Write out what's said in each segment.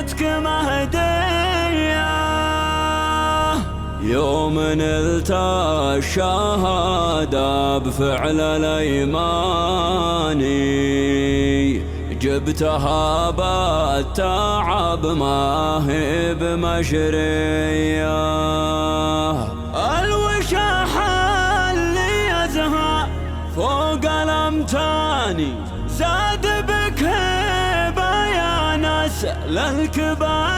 جتك مهدية يوم نلت الشهادة بفعل الأيماني جبتها بالتعب ما هي بمشرية الوشاح اللي يزهى فوق الأمتاني زاد بك هيبة يا ناس للكبارية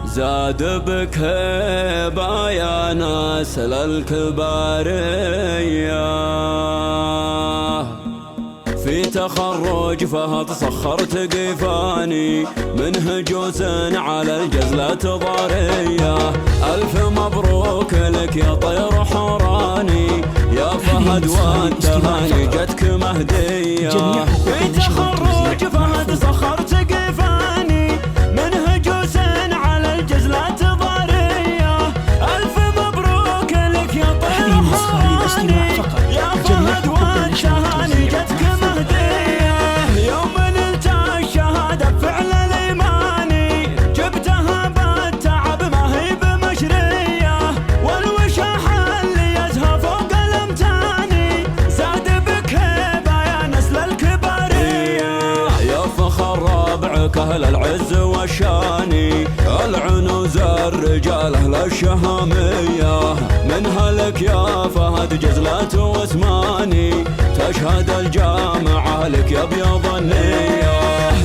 زاد بك هيبة يا ناس للكبارية في تخرج فهد سخرت قيفاني من هجوس على الجزلة ضارية ألف مبروك لك يا طير حوراني يا فهد والتهاني جتك مهدية في تخرج فهد سخرت قيفاني من هجوس على الجزلة ضارية ألف مبروك لك يا طير حوراني يا فهد والتهاني جتك أهل العز والشاني العنوز الرجال أهل الشهامية منها لك يا فهد جزلة واسماني تشهد الجامعة لك يا بيض النية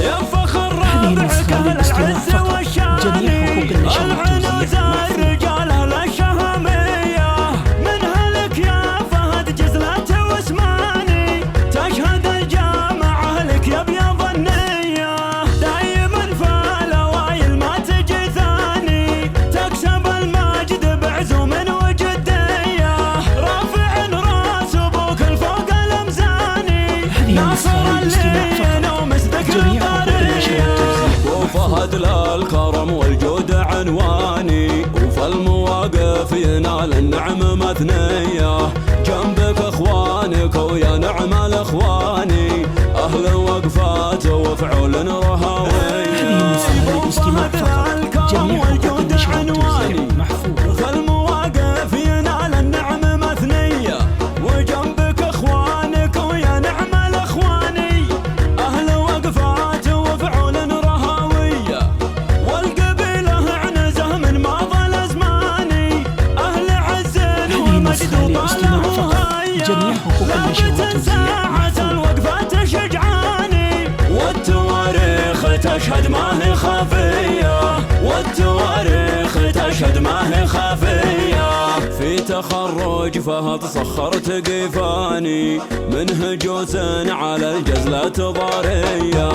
يا فخر رابعك أهل العز والشاني العنوز الرجال أهل الشهامية منها لك يا فهد جزلة واسماني تشهد الجامعة لك يا بيض النية وفهد للكرم والجود عنواني وفي المواقف ينال النعم مثنية جنبك اخوانك ويا نعم الاخواني اهل وقفات وفعول رهاوية وفهد للكرم والجود عنواني وفي المواقف ينال النعم مثنية وجنبك اخوانك ويا نعم الاخواني اهل وقفات وفعول رهاوية والقبيلة عنزه من ماضى الازماني اهل عز ومجد وطاله هيا لابد ساعة الوقفة شجعاني والتواريخ تشهد ما هي خافية والتواريخ تشهد ما هي خافية في تخرج فهد سخرت قيفاني من هجوس على الجزلة ضارية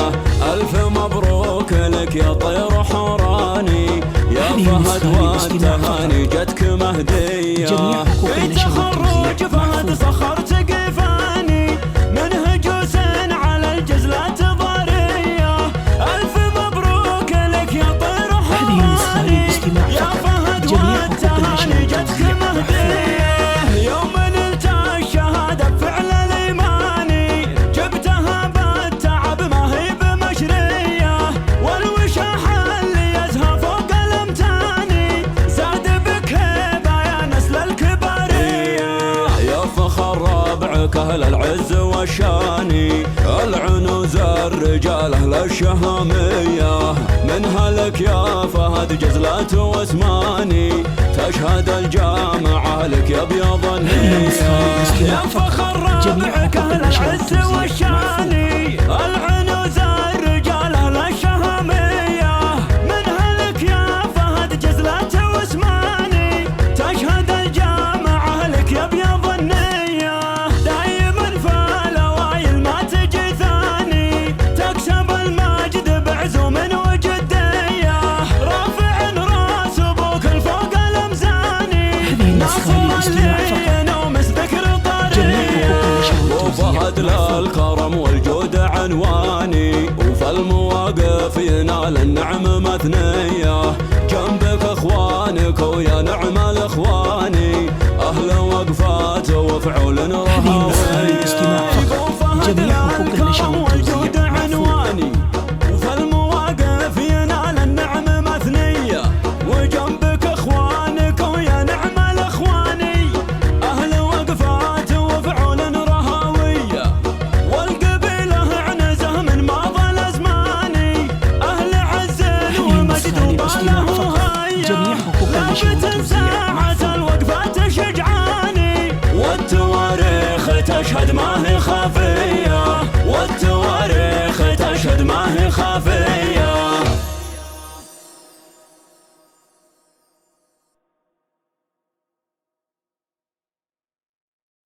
ألف مبروك لك يا طير حوراني يا فهد والتهاني جتك مهدية في تخرج فهد سخرت قيفاني من هجوس على الجزلة ضارية ألف مبروك لك يا طير حوراني يا فهد والتهاني جتك مهدية يوم نلت الشهادة بفعل الأيماني جبتها بالتعب ما هي بمشرية والوشاح اللي يزهى فوق الأمتاني زاد بك هيبة يا نسل الكبارية يا فخر رابعك أهل العز والشاني العنوز الرجال أهل الشهامية منها لك يا فهد جزلة واسماني تشهد الجامعة لك يا بيض النية يا فخر رابعك أهل العز والشاني العنوز الرجال أهل الشهامية منها لك يا فهد جزلة واسماني تشهد الجامعة لك يا بيض النية دايما في الأوائل ما تجي ثاني تكسب المجد بعزوم وجدية رافع راس أبوك الفوق الأمزاني ناصر ومسبك طرية وفهد للكرم والجود عنواني وفي المواقف ينال النعم مثنية جنبك اخوانك ويا نعم الاخواني اهل وقفات وفعول رهاوية وفهد للكرم والجود عنواني وفي المواقف بعد ما هي خافية